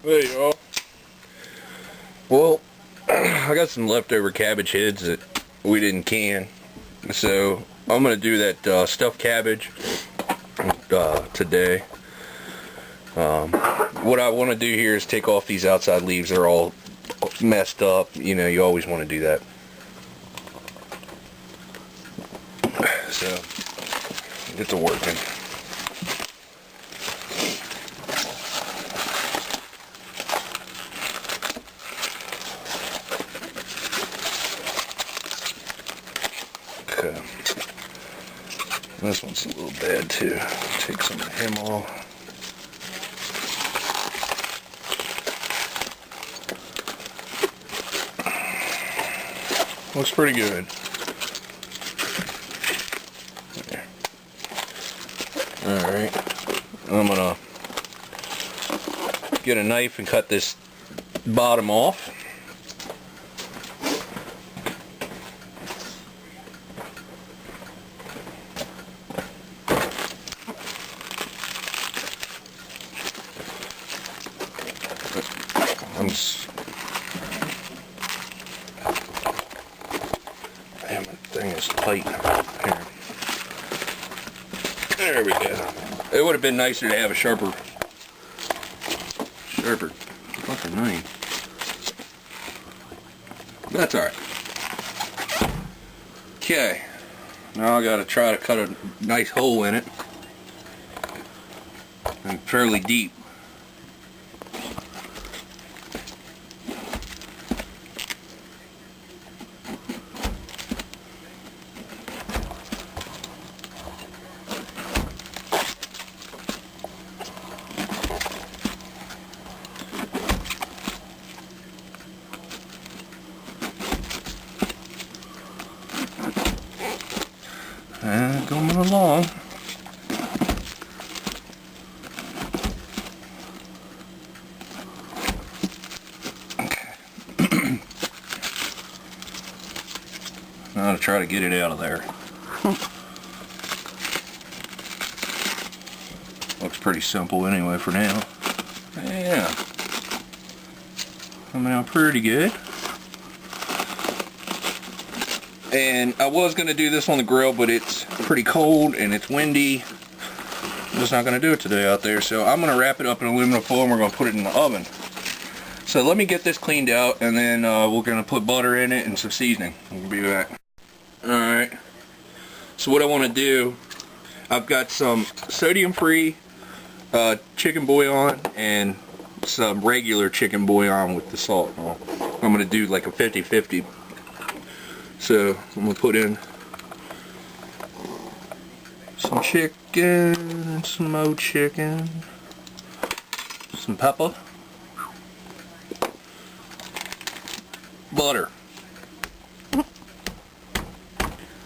Hey y'all. Well, I got some leftover cabbage heads that we didn't can, so I'm gonna do that stuffed cabbage today. What I want to do here is take off these outside leaves. They're all messed up. You know, you always want to do that. So get to working. Okay. This one's a little bad too. Take some of him off. Looks pretty good. There. Alright. I'm gonna get a knife and cut this bottom off. Damn, that thing is tight. Here. There we go. It would have been nicer to have a sharper fucking knife. That's alright. Okay. Now I gotta try to cut a nice hole in it. And fairly deep. And going along. Okay. Now to try to get it out of there. Looks pretty simple anyway for now. Yeah. Coming out pretty good. And I was going to do this on the grill, but it's pretty cold and it's windy. I'm just not going to do it today out there. So I'm going to wrap it up in aluminum foil and we're going to put it in the oven. So let me get this cleaned out and then we're going to put butter in it and some seasoning. We'll be back. Alright. So what I want to do, I've got some sodium-free chicken bouillon and some regular chicken bouillon with the salt. I'm going to do like a 50-50. So I'm going to put in some chicken, some more chicken, some pepper, butter.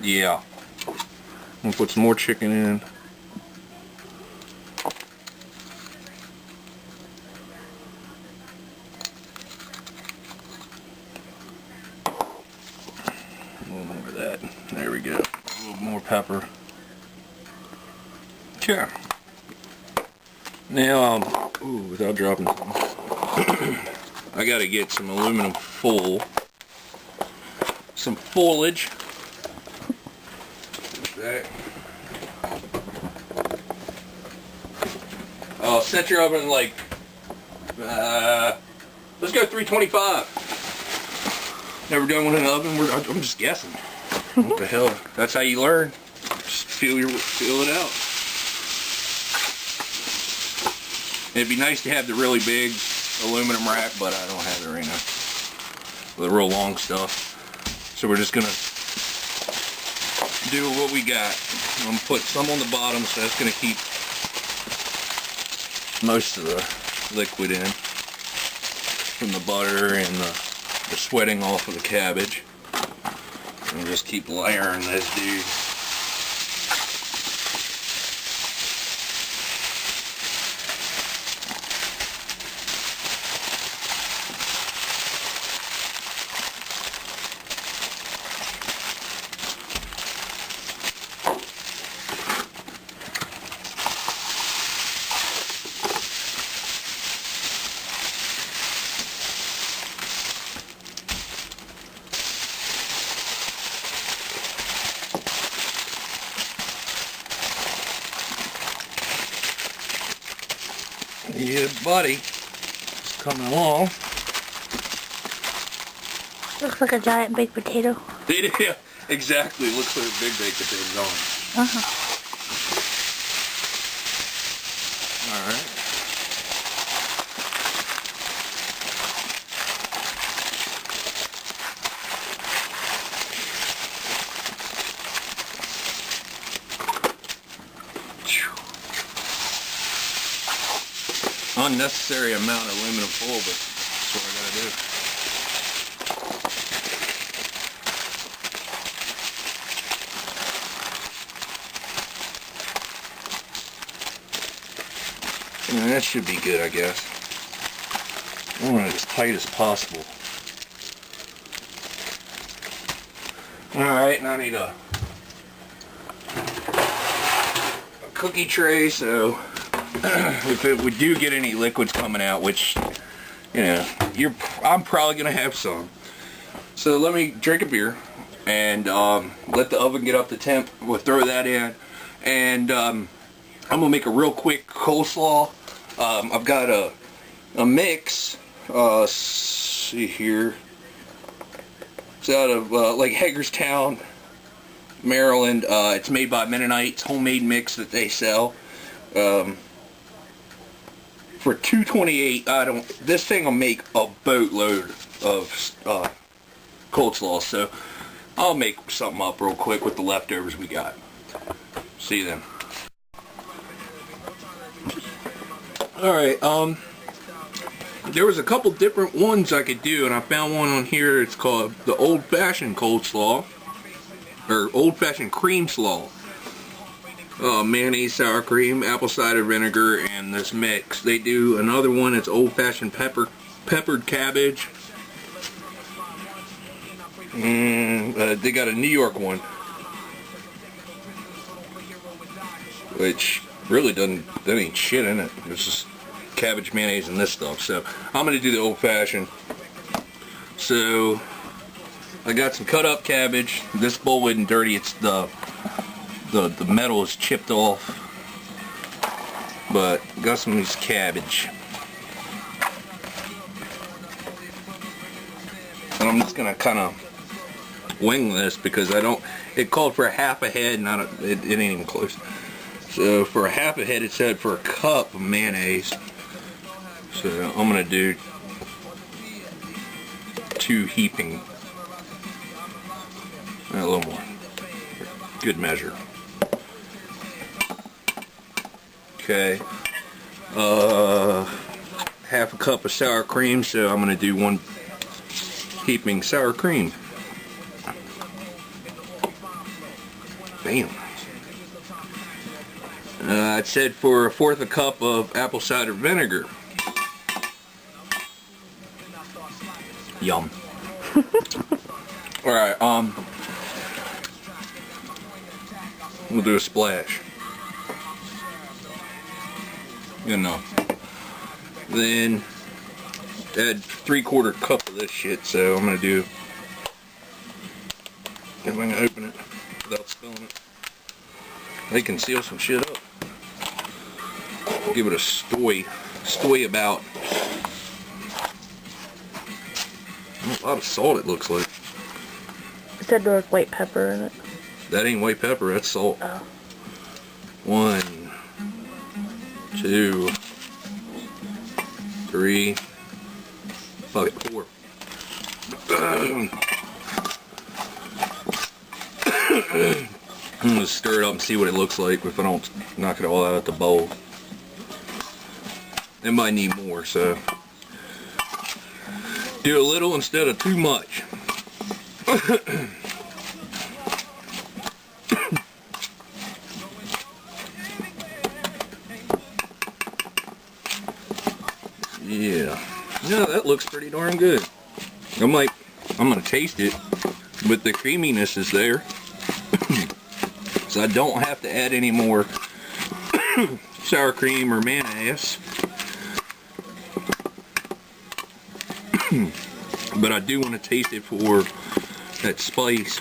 Yeah. I'm going to put some more chicken in. There we go. A little more pepper. Okay. Now, ooh, without dropping something, I gotta get some aluminum foil. Some foliage. That. Set your oven like, let's go 325. Never done one in an oven. I'm just guessing. What the hell? That's how you learn. Just feel it out. It'd be nice to have the really big aluminum rack, but I don't have it right now. The real long stuff. So we're just gonna do what we got. I'm gonna put some on the bottom, so that's gonna keep most of the liquid in from the butter and the sweating off of the cabbage. And just keep layering this dude. Yeah, buddy. It's coming along. Looks like a giant baked potato. Yeah, exactly. Looks like a big baked potato on. Alright. Unnecessary amount of aluminum foil, but that's what I gotta do. Yeah, that should be good, I guess. I want it as tight as possible. Alright, now I need a cookie tray, so if we do get any liquids coming out, which, you know, I'm probably gonna have some. So let me drink a beer and let the oven get up to temp. We'll throw that in, and I'm gonna make a real quick coleslaw. I've got a mix. See here. It's out of like Hagerstown, Maryland. It's made by Mennonites, homemade mix that they sell. For $2.28, this thing will make a boatload of coleslaw, so I'll make something up real quick with the leftovers we got. See you then. Alright, there was a couple different ones I could do, and I found one on here. It's called the old-fashioned coleslaw, or old-fashioned cream slaw. Mayonnaise, sour cream, apple cider vinegar, and this mix. They do another one that's old-fashioned peppered cabbage. And they got a New York one, which really that ain't shit in it. It's just cabbage, mayonnaise, and this stuff. So I'm gonna do the old-fashioned. So I got some cut up cabbage. This bowl isn't dirty. It's the metal is chipped off, but got some of this cabbage, and I'm just gonna kind of wing this because it called for a half a head, and it ain't even close. So for a half a head, it said for a cup of mayonnaise. So I'm gonna do 2 heaping, a little more, good measure. Okay, half a cup of sour cream, so I'm going to do 1 heaping sour cream. Bam. It said for 1/4 a cup of apple cider vinegar. Yum. Alright, we'll do a splash. Good enough. Then add 3/4 cup of this shit, so I'm gonna do, if I can open it without spilling it. They can seal some shit up. Give it a stoy about. A lot of salt, it looks like. It said there was white pepper in it. That ain't white pepper, that's salt. Oh. 1, 2, 3, fuck it, 4. I'm gonna stir it up and see what it looks like if I don't knock it all out of the bowl. It might need more, so do a little instead of too much. Yeah, that looks pretty darn good. I'm gonna taste it, but the creaminess is there, so I don't have to add any more sour cream or mayonnaise. But I do want to taste it for that spice.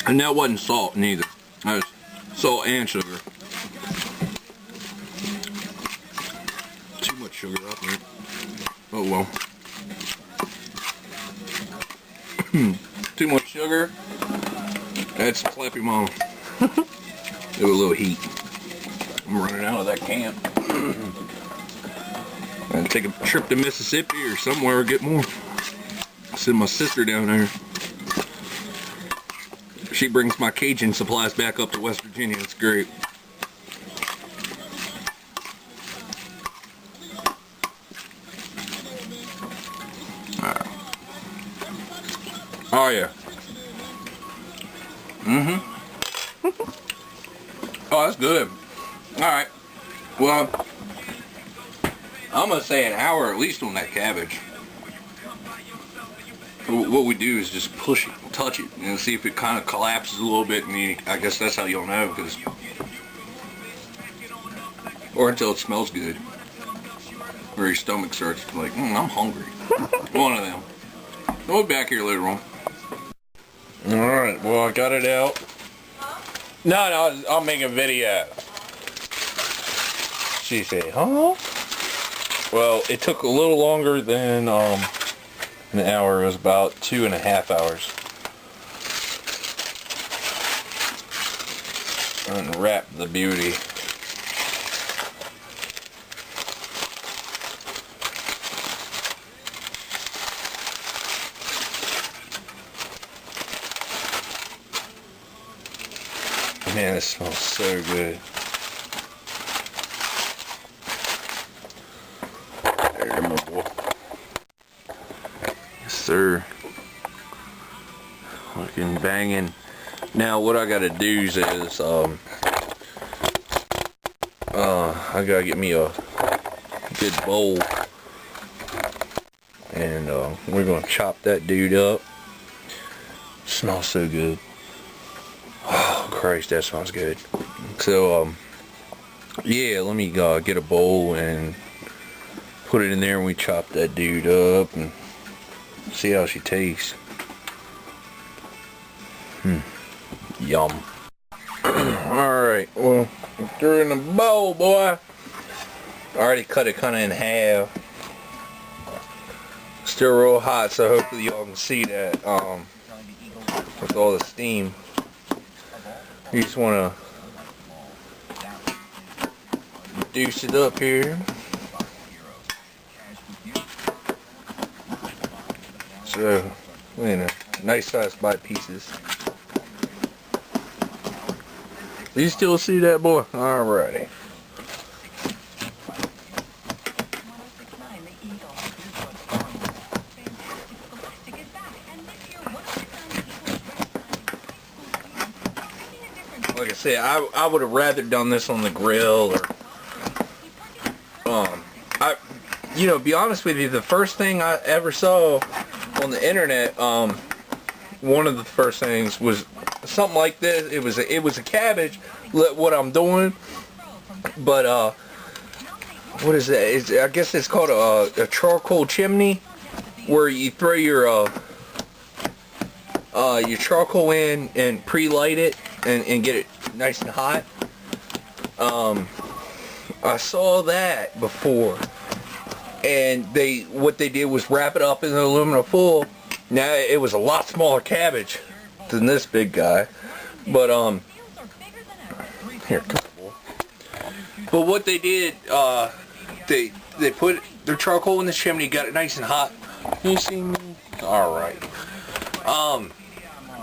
And that wasn't salt neither. That was salt and sugar. Too much sugar up there. Oh well. Too much sugar. That's slappy mom. Do a little heat. I'm running out of that camp. I'll take a trip to Mississippi or somewhere, get more. Send my sister down there. She brings my Cajun supplies back up to West Virginia. It's great. Oh yeah. Oh, that's good. Alright. Well, I'm going to say an hour at least on that cabbage. What we do is just push it, touch it, and see if it kind of collapses a little bit, and I guess that's how you'll know, because... Or until it smells good. Or your stomach starts to like, I'm hungry. One of them. We'll be back here later on. Alright, well I got it out. No, I'll make a video. She said, huh? Well, it took a little longer than an hour. It was about 2.5 hours. Unwrap the beauty. Man, it smells so good. There, my boy. Yes, sir. Looking banging. Now, what I gotta do is, I gotta get me a good bowl, and we're gonna chop that dude up. Smells so good. Oh Christ, that smells good. So yeah, let me get a bowl and put it in there, and we chop that dude up and see how she tastes. Yum. Alright, well, threw it in the bowl, boy. I already cut it kind of in half. Still real hot, so hopefully y'all can see that with all the steam. You just want to deuce it up here. So, you know, nice sized bite pieces. You still see that, boy? Alrighty. Like I said, I would have rather done this on the grill, or be honest with you, the first thing I ever saw on the internet, one of the first things was something like this. It was a cabbage, what I'm doing, but what is that? I guess it's called a charcoal chimney, where you throw your charcoal in and pre-light it and get it nice and hot. I saw that before, and what they did was wrap it up in an aluminum foil. Now it was a lot smaller cabbage than this big guy, but here, come on. But what they did, they put their charcoal in the chimney, got it nice and hot. You see me? All right.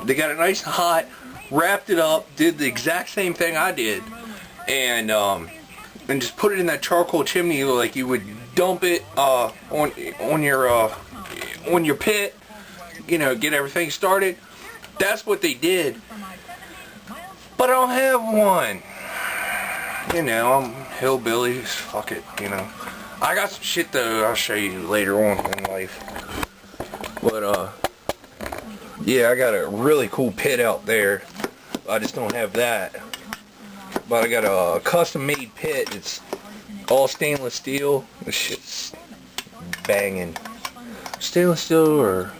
They got it nice and hot, wrapped it up, did the exact same thing I did, and just put it in that charcoal chimney like you would dump it on your pit, get everything started. That's what they did. But I don't have one. I'm hillbilly. Fuck it, I got some shit though I'll show you later on in life. But yeah, I got a really cool pit out there. I just don't have that. But I got a custom made pit. It's all stainless steel. This shit's banging. Stainless steel, or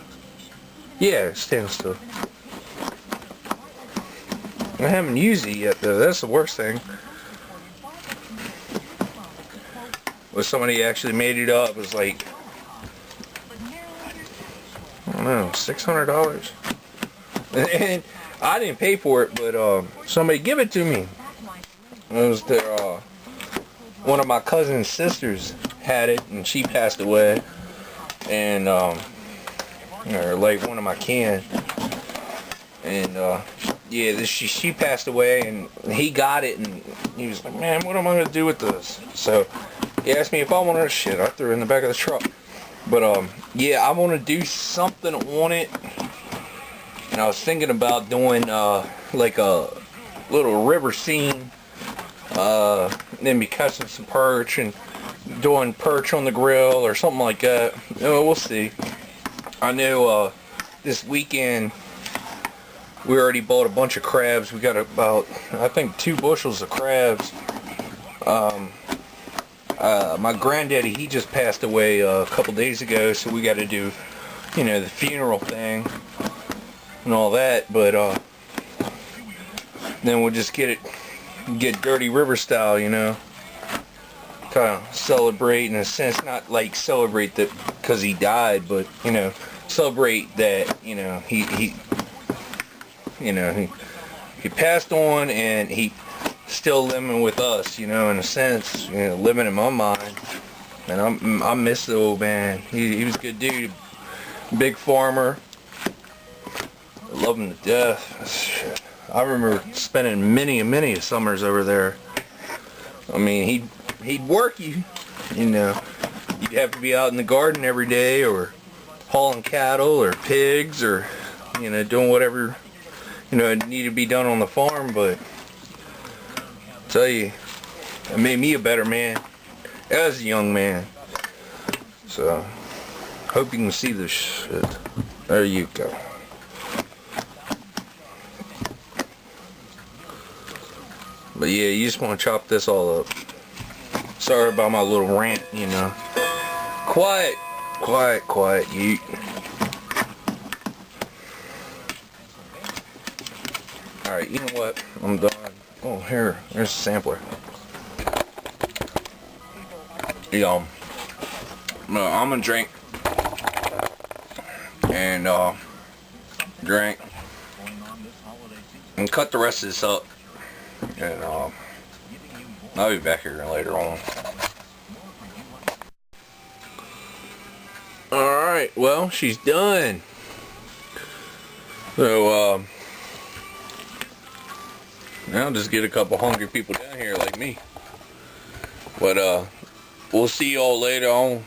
yeah, stainless steel. I haven't used it yet though. That's the worst thing. When somebody actually made it up, it was like, I don't know, $600. And I didn't pay for it, but somebody give it to me. It was their one of my cousin's sisters had it, and she passed away. And or like one of my kin. And yeah, she passed away, and he got it, and he was like, man, what am I gonna do with this? So he asked me if I wanted shit. I threw it in the back of the truck. But yeah, I want to do something on it, and I was thinking about doing like a little river scene, then be catching some perch and doing perch on the grill or something like that. We'll see. I know this weekend we already bought a bunch of crabs. We got about, I think, 2 bushels of crabs. My granddaddy, he just passed away a couple days ago, so we got to do, you know, the funeral thing and all that. But then we'll just get Dirty River style, you know, kind of celebrate in a sense, not like celebrate that because he died, but you know, celebrate that, you know, he passed on, and he still living with us, you know, in a sense, you know, living in my mind. And I miss the old man. He was a good dude, big farmer. I love him to death. Shit. I remember spending many summers over there. I mean, he'd work you, you know. You'd have to be out in the garden every day, or hauling cattle or pigs, or, you know, doing whatever, you know, it needed to be done on the farm. But I tell you, it made me a better man as a young man. So hope you can see this shit. There you go. But yeah, you just want to chop this all up. Sorry about my little rant, you know. Quiet, yeet. Alright, you know what? I'm done. Oh, there's a sampler. Yeah, I'm gonna drink. And, drink. And cut the rest of this up. And, I'll be back here later on. Alright, well, she's done. So, now just get a couple hungry people down here like me. But, we'll see y'all later on.